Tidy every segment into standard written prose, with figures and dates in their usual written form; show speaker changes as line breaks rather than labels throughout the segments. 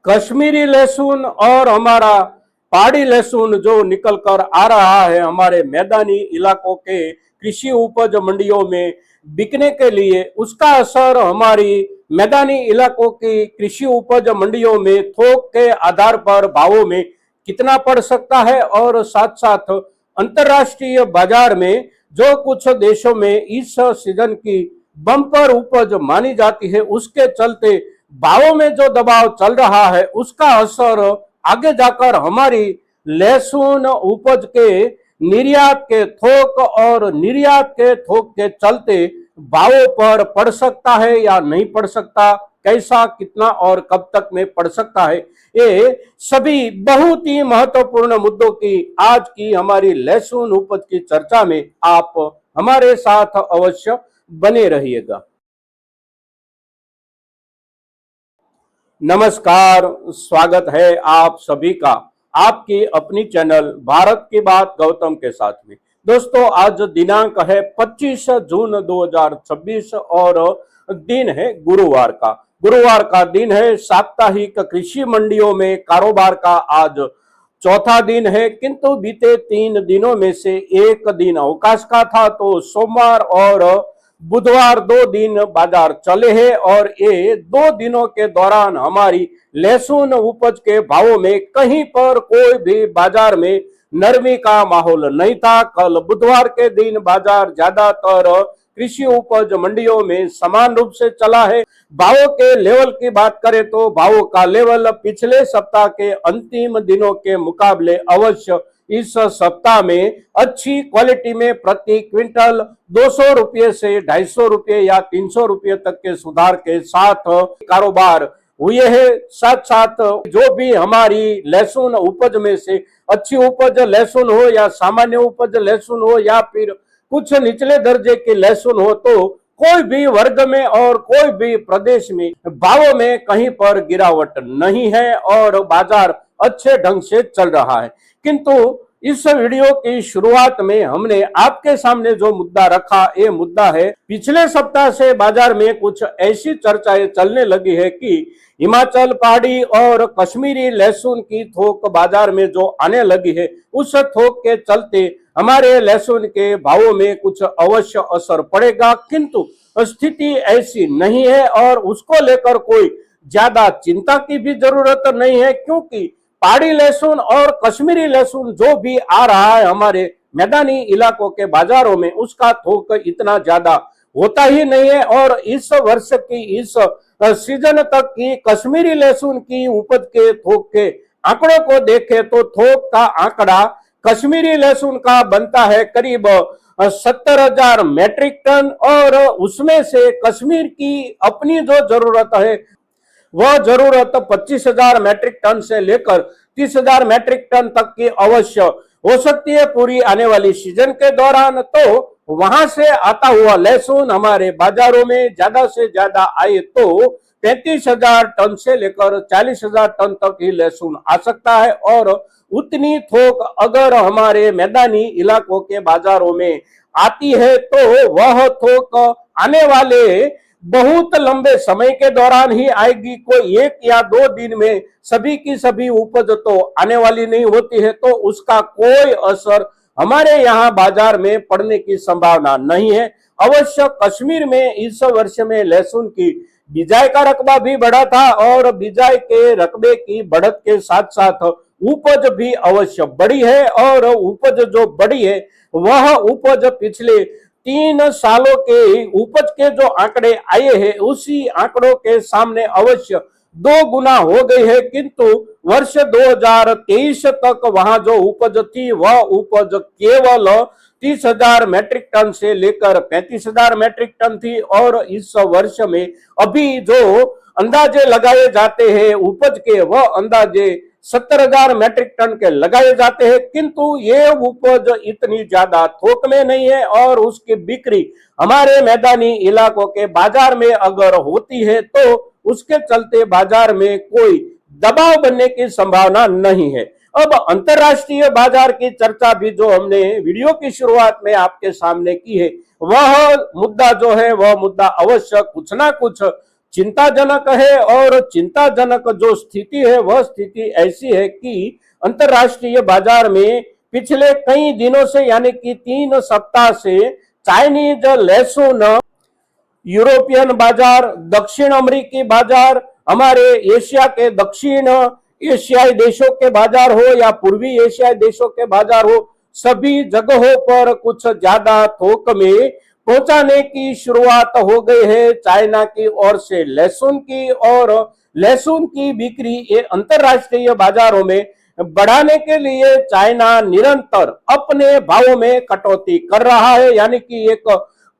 कश्मीरी लहसुन और हमारा पहाड़ी लहसुन जो निकल कर आ रहा है हमारे मैदानी इलाकों के कृषि उपज मंडियों में बिकने के लिए, उसका असर हमारी मैदानी इलाकों की कृषि उपज मंडियों में थोक के आधार पर भावों में कितना पड़ सकता है, और साथ साथ अंतर्राष्ट्रीय बाजार में जो कुछ देशों में इस सीजन की बम्पर उपज मानी जाती है उसके चलते भावों में जो दबाव चल रहा है उसका असर आगे जाकर हमारी लहसुन उपज के निर्यात के थोक और निर्यात के थोक के चलते भावों पर पड़ सकता है या नहीं पड़ सकता, कैसा, कितना और कब तक में पड़ सकता है। ये सभी बहुत ही महत्वपूर्ण मुद्दों की आज की हमारी लहसुन उपज की चर्चा में आप हमारे साथ अवश्य बने रहिएगा। नमस्कार, स्वागत है आप सभी का आपकी अपनी चैनल भारत की बात गौतम के साथ में। दोस्तों, आज दिनांक है 25 जून 2026 और दिन है गुरुवार का दिन है। साप्ताहिक कृषि मंडियों में कारोबार का आज चौथा दिन है, किंतु बीते 3 दिनों में से एक दिन अवकाश का था, तो सोमवार और बुधवार 2 दिन बाजार चले हैं और ये 2 दिनों के दौरान हमारी लहसुन उपज के भावों में कहीं पर कोई भी बाजार में नरमी का माहौल नहीं था। कल बुधवार के दिन बाजार ज्यादातर कृषि उपज मंडियों में समान रूप से चला है। भावों के लेवल की बात करें तो भावों का लेवल पिछले सप्ताह के अंतिम दिनों के मुकाबले अवश्य इस सप्ताह में अच्छी क्वालिटी में प्रति क्विंटल 200 रुपये से 250 रुपये या 300 रुपये तक के सुधार के साथ कारोबार हुए हैं। साथ साथ जो भी हमारी लहसुन उपज में से अच्छी उपज लहसुन हो या सामान्य उपज लहसुन हो या फिर कुछ निचले दर्जे की लहसुन हो, तो कोई भी वर्ग में और कोई भी प्रदेश में भावों में कहीं पर गिरावट नहीं है और बाजार अच्छे ढंग से चल रहा है। किंतु इस वीडियो की शुरुआत में हमने आपके सामने जो मुद्दा रखा, ये मुद्दा है पिछले सप्ताह से बाजार में कुछ ऐसी चर्चाएं चलने लगी है कि हिमाचल पहाड़ी और कश्मीरी लहसुन की थोक बाजार में जो आने लगी है, उस थोक के चलते हमारे लहसुन के भावों में कुछ अवश्य असर पड़ेगा। किंतु स्थिति ऐसी नहीं है और उसको लेकर कोई ज्यादा चिंता की भी जरूरत नहीं है, क्योंकि पहाड़ी लहसुन और कश्मीरी लहसुन जो भी आ रहा है हमारे मैदानी इलाकों के बाजारों में, उसका थोक इतना ज्यादा होता ही नहीं है। और इस वर्ष की इस सीजन तक की कश्मीरी लहसुन की उपज के थोक के आंकड़ों को देखें तो थोक का आंकड़ा कश्मीरी लहसुन का बनता है करीब 70,000 मैट्रिक टन, और उसमें से कश्मीर की अपनी जो जरूरत है वह जरूरत 25,000 मैट्रिक टन से लेकर 30,000 मैट्रिक टन तक की अवश्य हो सकती है पूरी आने वाली सीजन के दौरान। तो वहां से आता हुआ लहसुन हमारे बाजारों में ज्यादा से ज्यादा आए तो 35,000 टन से लेकर 40,000 टन तक ही लहसुन आ सकता है, और उतनी थोक अगर हमारे मैदानी इलाकों के बाजारों में आती है तो वह थोक आने वाले बहुत लंबे समय के दौरान ही आएगी। कोई 1 या 2 दिन में सभी की सभी उपज तो आने वाली नहीं होती है, तो उसका कोई असर हमारे यहाँ बाजार में पड़ने की संभावना नहीं है। अवश्य कश्मीर में इस वर्ष में लहसुन की बिजाई का रकबा भी बढ़ा था और बिजाई के रकबे की बढ़त के साथ साथ उपज भी अवश्य बढ़ी है, और उपज जो बढ़ी है वह उपज पिछले 3 सालों के उपज के जो आंकड़े आए हैं उसी आंकड़ों के सामने अवश्य 2 गुना हो गई है। किंतु वर्ष 2023 तक वहां जो उपज थी वह उपज केवल 30,000 मैट्रिक टन से लेकर 35,000 मैट्रिक टन थी, और इस वर्ष में अभी जो अंदाजे लगाए जाते हैं उपज के वह अंदाजे 70,000 मैट्रिक टन के लगाए जाते हैं। किंतु ये उपज इतनी ज्यादा थोक में नहीं है और उसकी बिक्री हमारे मैदानी इलाकों के बाजार में अगर होती है तो उसके चलते बाजार में कोई दबाव बनने की संभावना नहीं है। अब अंतरराष्ट्रीय बाजार की चर्चा भी जो हमने वीडियो की शुरुआत में आपके सामने की है, वह मुद्दा जो है वह मुद्दा अवश्य कुछ ना कुछ चिंताजनक है। और चिंताजनक जो स्थिति है वह स्थिति ऐसी है कि अंतरराष्ट्रीय बाजार में पिछले कई दिनों से यानी कि 3 सप्ताह से चाइनीज लहसुन यूरोपियन बाजार, दक्षिण अमेरिकी बाजार, हमारे एशिया के दक्षिण एशियाई देशों के बाजार हो या पूर्वी एशियाई देशों के बाजार हो, सभी जगहों पर कुछ ज्यादा थोक में पहुंचाने की शुरुआत हो गई है चाइना की ओर से लहसुन की। और लहसुन की बिक्री ये अंतरराष्ट्रीय बाजारों में बढ़ाने के लिए चाइना निरंतर अपने भावों में कटौती कर रहा है, यानी कि एक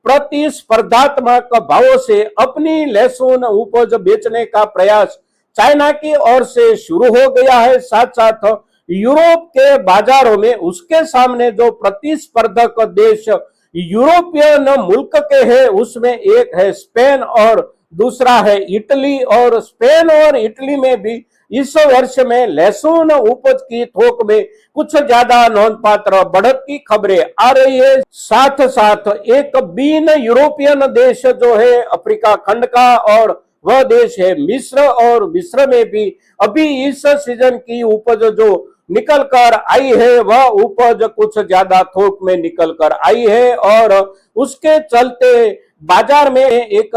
प्रतिस्पर्धात्मक भावों से अपनी लहसुन उपज बेचने का प्रयास चाइना की ओर से शुरू हो गया है। साथ साथ यूरोप के बाजारों में उसके सामने जो प्रतिस्पर्धक देश यूरोपियन मुल्क के हैं उसमें एक है स्पेन और दूसरा है इटली। और स्पेन और इटली में भी इस वर्ष में लहसुन उपज की थोक में कुछ ज्यादा नोंदपात्र बढ़त की खबरें आ रही है। साथ साथ एक बीन यूरोपियन देश जो है अफ्रीका खंड का, और वह देश है मिस्र, और मिस्र में भी अभी इस सीजन की उपज जो निकल कर आई है वह उपज कुछ ज्यादा थोक में निकल कर आई है। और उसके चलते बाजार में एक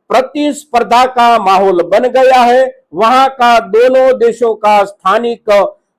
प्रतिस्पर्धा का माहौल बन गया है। वहां का दोनों देशों का स्थानिक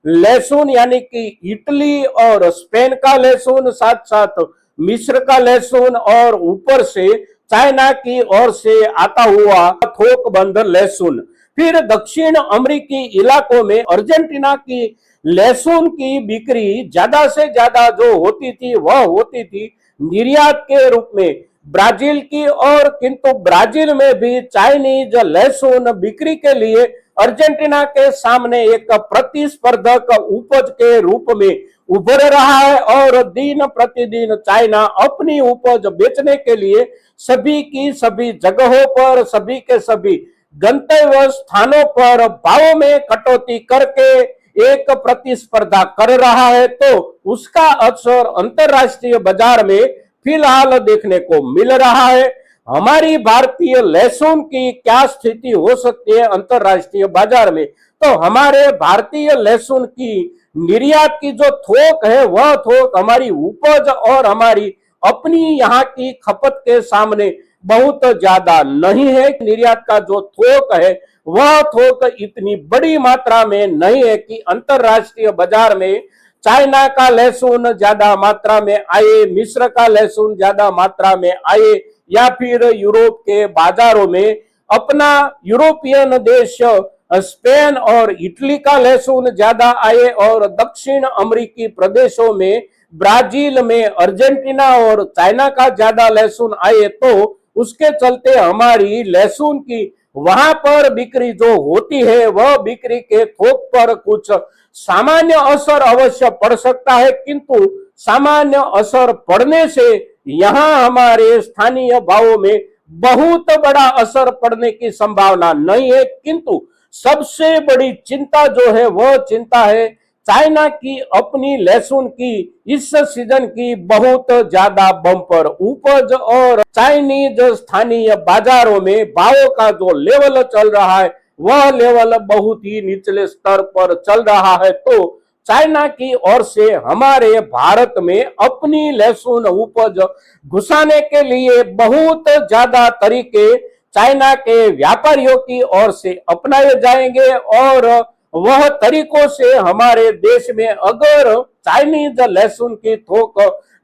लहसुन यानी कि इटली और स्पेन का लहसुन, साथ साथ मिस्र का लहसुन, और ऊपर से चाइना की ओर से आता हुआ थोक बंद लहसुन। फिर दक्षिण अमेरिकी इलाकों में अर्जेंटीना की लहसुन की बिक्री ज्यादा से ज्यादा जो होती थी वह होती थी निर्यात के रूप में ब्राजील की। और किंतु ब्राजील में भी चाइनीज लहसुन बिक्री के लिए अर्जेंटीना के सामने एक प्रतिस्पर्धक उपज के रूप में उभर रहा है। और दिन प्रतिदिन चाइना अपनी उपज बेचने के लिए सभी की सभी जगहों पर, सभी के सभी गंतव्य स्थानों पर भावों में कटौती करके एक प्रतिस्पर्धा कर रहा है। तो उसका असर अंतरराष्ट्रीय बाजार में फिलहाल देखने को मिल रहा है। हमारी भारतीय लहसुन की क्या स्थिति हो सकती है अंतरराष्ट्रीय बाजार में, तो हमारे भारतीय लहसुन की निर्यात की जो थोक है वह थोक हमारी उपज और हमारी अपनी यहाँ की खपत के सामने बहुत ज्यादा नहीं है। निर्यात का जो थोक है वह थोक इतनी बड़ी मात्रा में नहीं है कि अंतरराष्ट्रीय बाजार में चाइना का लहसुन ज्यादा मात्रा में आए, मिस्र का लहसुन ज्यादा मात्रा में आए, या फिर यूरोप के बाजारों में अपना यूरोपियन देश स्पेन और इटली का लहसुन ज्यादा आए, और दक्षिण अमेरिकी प्रदेशों में ब्राजील में अर्जेंटीना और चाइना का ज्यादा लहसुन आए। तो उसके चलते हमारी लहसुन की वहां पर बिक्री जो होती है वह बिक्री के थोक पर कुछ सामान्य असर अवश्य पड़ सकता है, किंतु सामान्य असर पड़ने से यहाँ हमारे स्थानीय भावों में बहुत बड़ा असर पड़ने की संभावना नहीं है। किंतु सबसे बड़ी चिंता जो है वह चिंता है चाइना की अपनी लहसुन की इस सीजन की बहुत ज्यादा बम्पर उपज, और चाइनीज स्थानीय बाजारों में भावों का जो लेवल चल रहा है वह लेवल बहुत ही निचले स्तर पर चल रहा है। तो चाइना की ओर से हमारे भारत में अपनी लहसुन उपज घुसाने के लिए बहुत ज्यादा तरीके चाइना के व्यापारियों की ओर से अपनाए जाएंगे, और वह तरीकों से हमारे देश में अगर चाइनीज लहसुन की थोक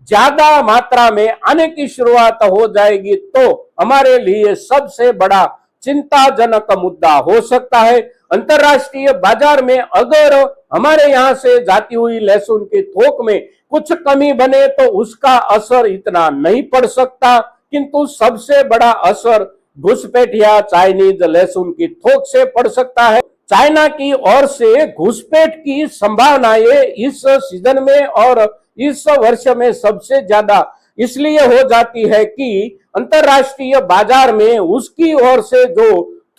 ज्यादा मात्रा में आने की शुरुआत हो जाएगी तो हमारे लिए सबसे बड़ा चिंताजनक मुद्दा हो सकता है। अंतरराष्ट्रीय बाजार में अगर हमारे यहाँ से जाती हुई लहसुन की थोक में कुछ कमी बने तो उसका असर इतना नहीं पड़ सकता, किंतु सबसे बड़ा असर घुसपैठिया चाइनीज लहसुन की थोक से पड़ सकता है। चाइना की ओर से घुसपैठ की संभावनाएं इस सीजन में और इस वर्ष में सबसे ज्यादा इसलिए हो जाती है कि अंतरराष्ट्रीय बाजार में उसकी ओर से जो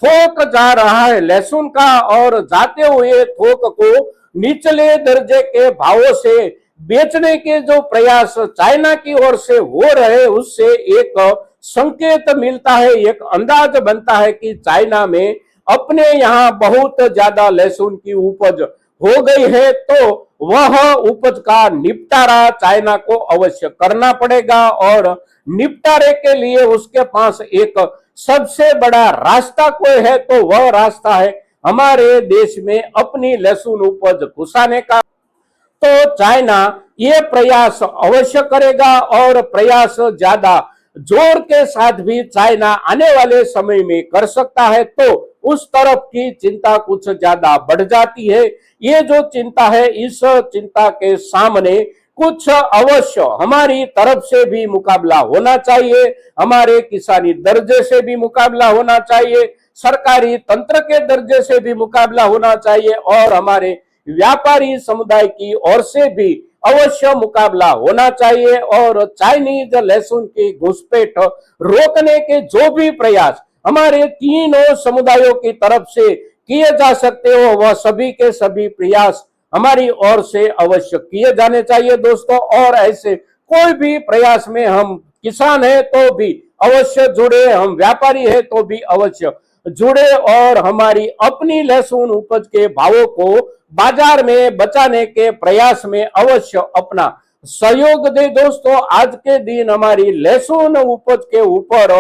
थोक जा रहा है लहसुन का, और जाते हुए थोक को निचले दर्जे के भावों से बेचने के जो प्रयास चाइना की ओर से हो रहे उससे एक संकेत मिलता है, एक अंदाज बनता है कि चाइना में अपने यहाँ बहुत ज्यादा लहसुन की उपज हो गई है, तो वह उपज का निपटारा चाइना को अवश्य करना पड़ेगा। और निपटारे के लिए उसके पास एक सबसे बड़ा रास्ता कोई है तो वह रास्ता है हमारे देश में अपनी लहसुन उपज घुसाने का। तो चाइना ये प्रयास अवश्य करेगा और प्रयास ज्यादा जोर के साथ भी चाइना आने वाले समय में कर सकता है, तो उस तरफ की चिंता कुछ ज्यादा बढ़ जाती है। ये जो चिंता है, इस चिंता के सामने कुछ अवश्य हमारी तरफ से भी मुकाबला होना चाहिए, हमारे किसानी दर्जे से भी मुकाबला होना चाहिए, सरकारी तंत्र के दर्जे से भी मुकाबला होना चाहिए और हमारे व्यापारी समुदाय की ओर से भी अवश्य मुकाबला होना चाहिए। और चाइनीज लहसुन की घुसपैठ रोकने के जो भी प्रयास हमारे तीनों समुदायों की तरफ से किए जा सकते हो, वह सभी के सभी प्रयास हमारी ओर से अवश्य किए जाने चाहिए दोस्तों। और ऐसे कोई भी प्रयास में हम किसान है तो भी अवश्य जुड़े, हम व्यापारी है तो भी अवश्य जुड़े और हमारी अपनी लहसुन उपज के भावों को बाजार में बचाने के प्रयास में अवश्य अपना सहयोग दे दोस्तों। आज के दिन हमारी लहसुन उपज के ऊपर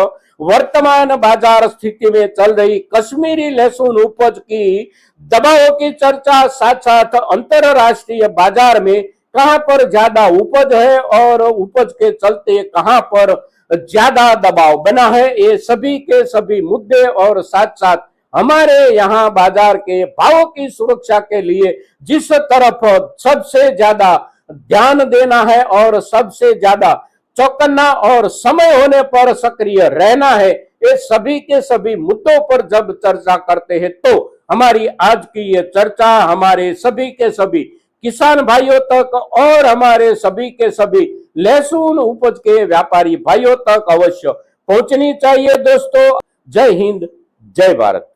वर्तमान बाजार स्थिति में चल रही कश्मीरी लहसुन उपज की दबाव की चर्चा, साथ साथ अंतरराष्ट्रीय बाजार में कहां पर ज्यादा उपज है और उपज के चलते कहां पर ज्यादा दबाव बना है, ये सभी के सभी मुद्दे और साथ साथ हमारे यहाँ बाजार के भावों की सुरक्षा के लिए जिस तरफ सबसे ज्यादा ध्यान देना है और सबसे ज्यादा चौकन्ना और समय होने पर सक्रिय रहना है, ये सभी के सभी मुद्दों पर जब चर्चा करते हैं तो हमारी आज की ये चर्चा हमारे सभी के सभी किसान भाइयों तक और हमारे सभी के सभी लहसुन उपज के व्यापारी भाइयों तक अवश्य पहुंचनी चाहिए दोस्तों। जय हिंद, जय भारत।